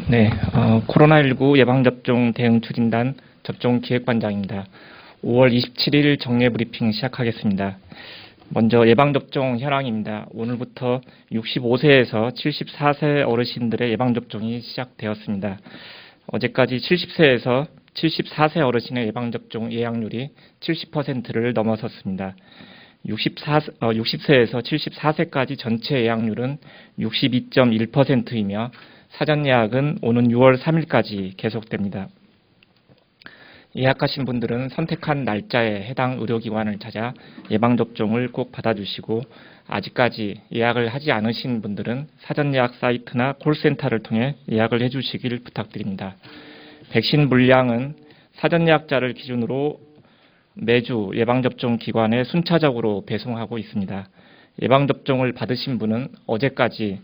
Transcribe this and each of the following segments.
네, 코로나19 예방접종 대응 추진단 접종기획반장입니다. 5월 27일 정례 브리핑 시작하겠습니다. 먼저 예방접종 현황입니다. 오늘부터 65세에서 74세 어르신들의 예방접종이 시작되었습니다. 어제까지 70세에서 74세 어르신의 예방접종 예약률이 70%를 넘어섰습니다. 60세에서 74세까지 전체 예약률은 62.1%이며 사전 예약은 오는 6월 3일까지 계속됩니다. 예약하신 분들은 선택한 날짜에 해당 의료기관을 찾아 예방접종을 꼭 받아주시고, 아직까지 예약을 하지 않으신 분들은 사전 예약 사이트나 콜센터를 통해 예약을 해주시길 부탁드립니다. 백신 물량은 사전 예약자를 기준으로 매주 예방접종 기관에 순차적으로 배송하고 있습니다. 예방접종을 받으신 분은 어제까지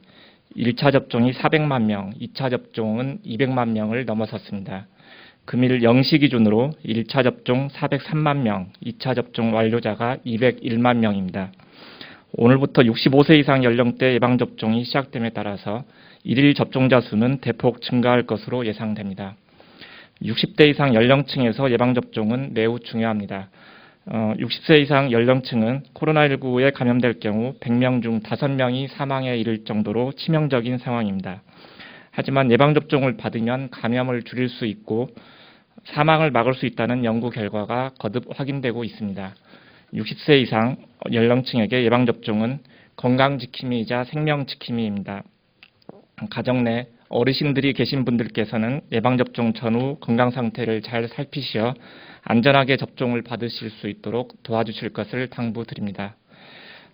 1차 접종이 400만 명, 2차 접종은 200만 명을 넘어섰습니다. 금일 0시 기준으로 1차 접종 403만 명, 2차 접종 완료자가 201만 명입니다. 오늘부터 65세 이상 연령대 예방접종이 시작됨에 따라서 일일 접종자 수는 대폭 증가할 것으로 예상됩니다. 60대 이상 연령층에서 예방접종은 매우 중요합니다. 60세 이상 연령층은 코로나19에 감염될 경우 100명 중 5명이 사망에 이를 정도로 치명적인 상황입니다. 하지만 예방접종을 받으면 감염을 줄일 수 있고 사망을 막을 수 있다는 연구 결과가 거듭 확인되고 있습니다. 60세 이상 연령층에게 예방접종은 건강지킴이이자 생명지킴이입니다. 가정 내 어르신들이 계신 분들께서는 예방접종 전후 건강상태를 잘 살피시어 안전하게 접종을 받으실 수 있도록 도와주실 것을 당부드립니다.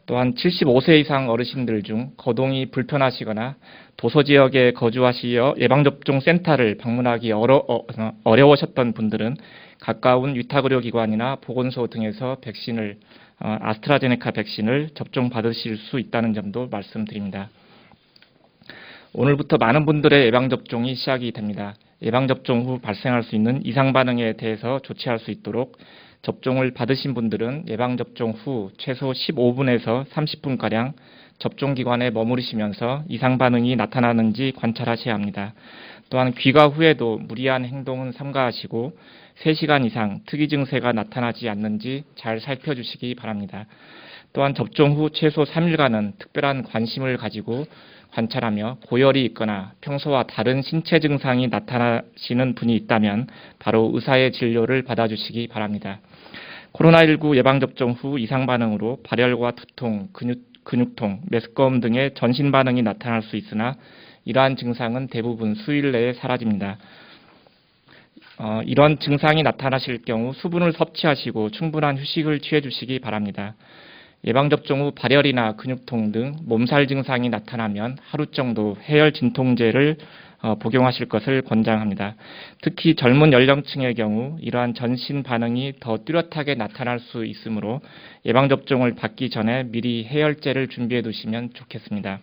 또한 75세 이상 어르신들 중 거동이 불편하시거나 도서지역에 거주하시어 예방접종 센터를 방문하기 어려우셨던 분들은 가까운 위탁의료기관이나 보건소 등에서 아스트라제네카 백신을 접종받으실 수 있다는 점도 말씀드립니다. 오늘부터 많은 분들의 예방접종이 시작이 됩니다. 예방접종 후 발생할 수 있는 이상반응에 대해서 조치할 수 있도록 접종을 받으신 분들은 예방접종 후 최소 15분에서 30분가량 접종기관에 머무르시면서 이상반응이 나타나는지 관찰하셔야 합니다. 또한 귀가 후에도 무리한 행동은 삼가하시고 3시간 이상 특이 증세가 나타나지 않는지 잘 살펴주시기 바랍니다. 또한 접종 후 최소 3일간은 특별한 관심을 가지고 관찰하며 고열이 있거나 평소와 다른 신체 증상이 나타나시는 분이 있다면 바로 의사의 진료를 받아주시기 바랍니다. 코로나19 예방접종 후 이상반응으로 발열과 두통, 근육통, 메스꺼움 등의 전신반응이 나타날 수 있으나 이러한 증상은 대부분 수일 내에 사라집니다. 이런 증상이 나타나실 경우 수분을 섭취하시고 충분한 휴식을 취해 주시기 바랍니다. 예방접종 후 발열이나 근육통 등 몸살 증상이 나타나면 하루 정도 해열 진통제를 복용하실 것을 권장합니다. 특히 젊은 연령층의 경우 이러한 전신 반응이 더 뚜렷하게 나타날 수 있으므로 예방접종을 받기 전에 미리 해열제를 준비해 두시면 좋겠습니다.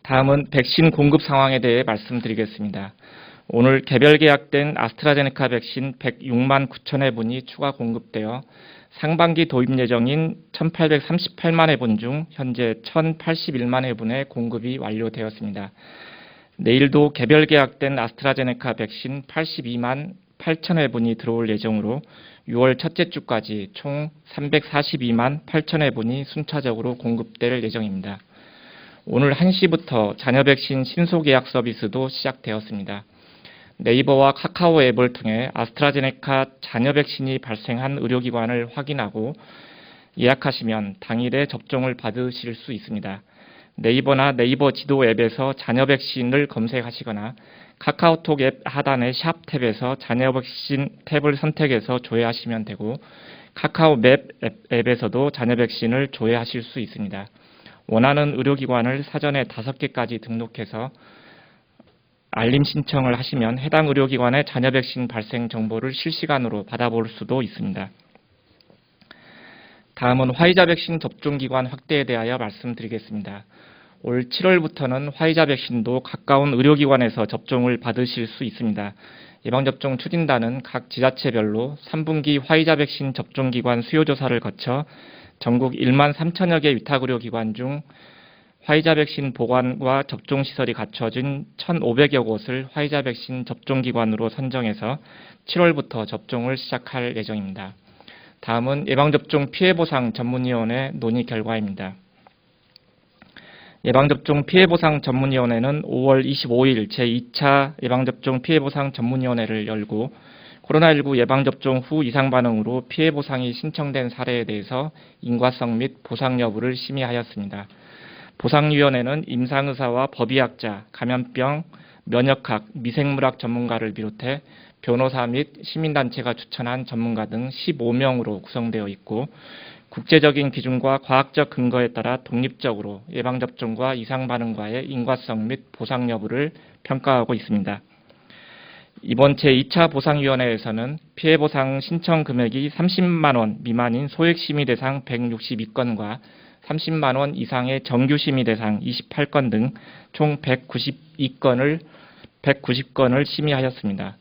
다음은 백신 공급 상황에 대해 말씀드리겠습니다. 오늘 개별 계약된 아스트라제네카 백신 106만 9천 회분이 추가 공급되어 상반기 도입 예정인 1,838만 회분 중 현재 1,081만 회분의 공급이 완료되었습니다. 내일도 개별 계약된 아스트라제네카 백신 82만 8천 회분이 들어올 예정으로 6월 첫째 주까지 총 342만 8천 회분이 순차적으로 공급될 예정입니다. 오늘 1시부터 자녀 백신 신속 예약 서비스도 시작되었습니다. 네이버와 카카오 앱을 통해 아스트라제네카 자녀 백신이 발생한 의료기관을 확인하고 예약하시면 당일에 접종을 받으실 수 있습니다. 네이버나 네이버 지도 앱에서 자녀 백신을 검색하시거나 카카오톡 앱 하단의 샵 탭에서 자녀 백신 탭을 선택해서 조회하시면 되고, 카카오 맵 앱에서도 자녀 백신을 조회하실 수 있습니다. 원하는 의료기관을 사전에 5개까지 등록해서 알림 신청을 하시면 해당 의료기관의 자녀 백신 발생 정보를 실시간으로 받아볼 수도 있습니다. 다음은 화이자 백신 접종기관 확대에 대하여 말씀드리겠습니다. 올 7월부터는 화이자 백신도 가까운 의료기관에서 접종을 받으실 수 있습니다. 예방접종 추진단은 각 지자체별로 3분기 화이자 백신 접종기관 수요조사를 거쳐 전국 1만 3천여 개 위탁의료기관 중 화이자 백신 보관과 접종 시설이 갖춰진 1,500여 곳을 화이자 백신 접종기관으로 선정해서 7월부터 접종을 시작할 예정입니다. 다음은 예방접종 피해보상 전문위원회 논의 결과입니다. 예방접종 피해보상 전문위원회는 5월 25일 제2차 예방접종 피해보상 전문위원회를 열고 코로나19 예방접종 후 이상반응으로 피해보상이 신청된 사례에 대해서 인과성 및 보상 여부를 심의하였습니다. 보상위원회는 임상의사와 법의학자, 감염병, 면역학, 미생물학 전문가를 비롯해 변호사 및 시민단체가 추천한 전문가 등 15명으로 구성되어 있고 국제적인 기준과 과학적 근거에 따라 독립적으로 예방접종과 이상반응과의 인과성 및 보상 여부를 평가하고 있습니다. 이번 제2차 보상위원회에서는 피해보상 신청 금액이 30만 원 미만인 소액심의 대상 162건과 30만 원 이상의 정규심의 대상 28건 등 총 190건을 심의하였습니다.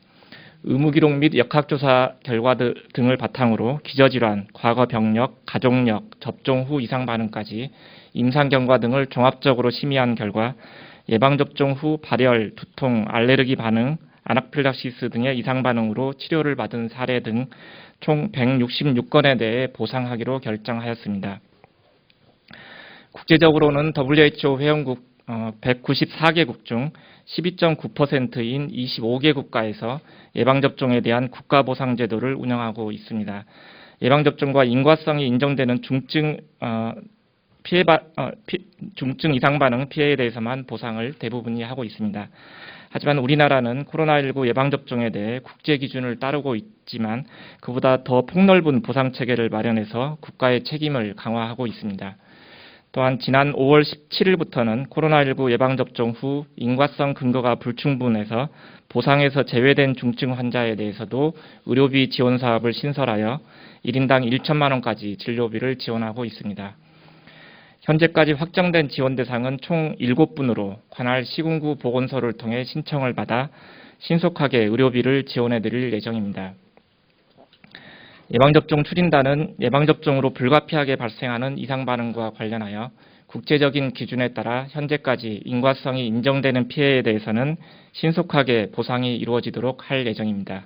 의무기록 및 역학조사 결과 등을 바탕으로 기저질환, 과거 병력, 가족력, 접종 후 이상반응까지 임상경과 등을 종합적으로 심의한 결과 예방접종 후 발열, 두통, 알레르기 반응, 아나필락시스 등의 이상반응으로 치료를 받은 사례 등 총 166건에 대해 보상하기로 결정하였습니다. 국제적으로는 WHO 회원국 194개국 중 12.9%인 25개 국가에서 예방접종에 대한 국가보상 제도를 운영하고 있습니다. 예방접종과 인과성이 인정되는 중증 이상반응 피해에 대해서만 보상을 대부분이 하고 있습니다. 하지만 우리나라는 코로나19 예방접종에 대해 국제기준을 따르고 있지만 그보다 더 폭넓은 보상체계를 마련해서 국가의 책임을 강화하고 있습니다. 또한 지난 5월 17일부터는 코로나19 예방접종 후 인과성 근거가 불충분해서 보상에서 제외된 중증 환자에 대해서도 의료비 지원 사업을 신설하여 1인당 1천만 원까지 진료비를 지원하고 있습니다. 현재까지 확정된 지원 대상은 총 7분으로 관할 시군구 보건소를 통해 신청을 받아 신속하게 의료비를 지원해 드릴 예정입니다. 예방접종 추진단은 예방접종으로 불가피하게 발생하는 이상반응과 관련하여 국제적인 기준에 따라 현재까지 인과성이 인정되는 피해에 대해서는 신속하게 보상이 이루어지도록 할 예정입니다.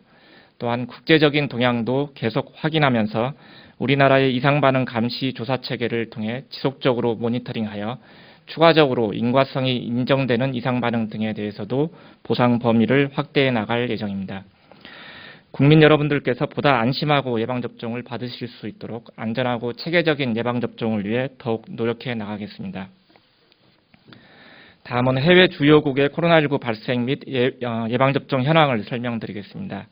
또한 국제적인 동향도 계속 확인하면서 우리나라의 이상반응 감시 조사 체계를 통해 지속적으로 모니터링하여 추가적으로 인과성이 인정되는 이상반응 등에 대해서도 보상 범위를 확대해 나갈 예정입니다. 국민 여러분들께서 보다 안심하고 예방접종을 받으실 수 있도록 안전하고 체계적인 예방접종을 위해 더욱 노력해 나가겠습니다. 다음은 해외 주요국의 코로나19 발생 및 예방접종 현황을 설명드리겠습니다.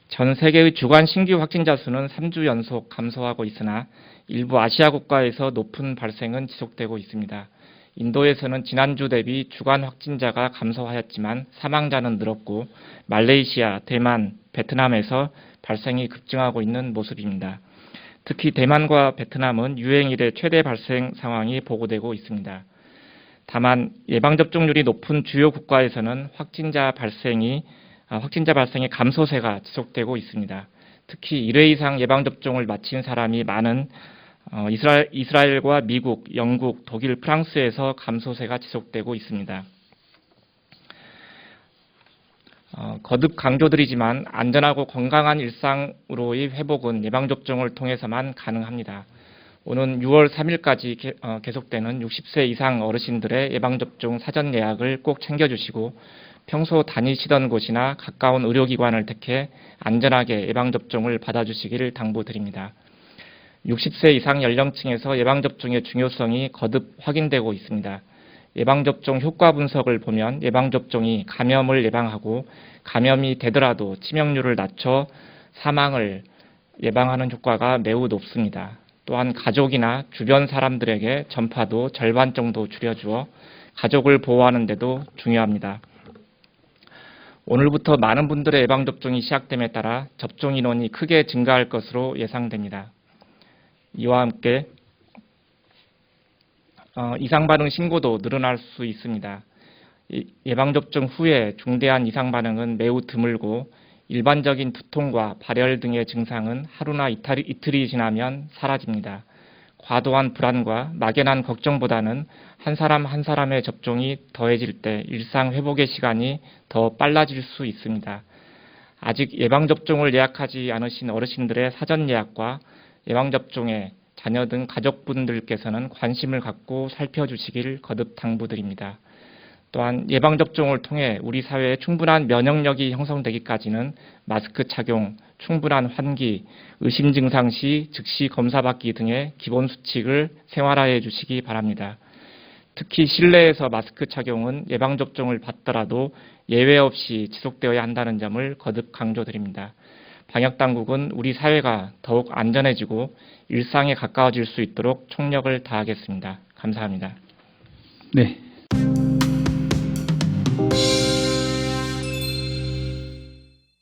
전 세계의 주간 신규 확진자 수는 3주 연속 감소하고 있으나 일부 아시아 국가에서 높은 발생은 지속되고 있습니다. 인도에서는 지난주 대비 주간 확진자가 감소하였지만 사망자는 늘었고 말레이시아, 대만, 베트남에서 발생이 급증하고 있는 모습입니다. 특히 대만과 베트남은 유행 이래 최대 발생 상황이 보고되고 있습니다. 다만 예방접종률이 높은 주요 국가에서는 확진자 발생의 감소세가 지속되고 있습니다. 특히 1회 이상 예방접종을 마친 사람이 많은 이스라엘과 미국, 영국, 독일, 프랑스에서 감소세가 지속되고 있습니다. 거듭 강조드리지만 안전하고 건강한 일상으로의 회복은 예방접종을 통해서만 가능합니다. 오는 6월 3일까지 계속되는 60세 이상 어르신들의 예방접종 사전 예약을 꼭 챙겨주시고 평소 다니시던 곳이나 가까운 의료기관을 택해 안전하게 예방접종을 받아주시기를 당부드립니다. 60세 이상 연령층에서 예방접종의 중요성이 거듭 확인되고 있습니다. 예방접종 효과 분석을 보면 예방접종이 감염을 예방하고 감염이 되더라도 치명률을 낮춰 사망을 예방하는 효과가 매우 높습니다. 또한 가족이나 주변 사람들에게 전파도 절반 정도 줄여주어 가족을 보호하는 데도 중요합니다. 오늘부터 많은 분들의 예방접종이 시작됨에 따라 접종 인원이 크게 증가할 것으로 예상됩니다. 이와 함께 이상반응 신고도 늘어날 수 있습니다. 예방접종 후에 중대한 이상반응은 매우 드물고 일반적인 두통과 발열 등의 증상은 하루나 이틀이 지나면 사라집니다. 과도한 불안과 막연한 걱정보다는 한 사람 한 사람의 접종이 더해질 때 일상 회복의 시간이 더 빨라질 수 있습니다. 아직 예방접종을 예약하지 않으신 어르신들의 사전 예약과 예방접종에 자녀 등 가족분들께서는 관심을 갖고 살펴주시길 거듭 당부드립니다. 또한 예방접종을 통해 우리 사회에 충분한 면역력이 형성되기까지는 마스크 착용, 충분한 환기, 의심 증상 시 즉시 검사받기 등의 기본 수칙을 생활화해 주시기 바랍니다. 특히 실내에서 마스크 착용은 예방접종을 받더라도 예외 없이 지속되어야 한다는 점을 거듭 강조드립니다. 방역당국은 우리 사회가 더욱 안전해지고 일상에 가까워질 수 있도록 총력을 다하겠습니다. 감사합니다. 네.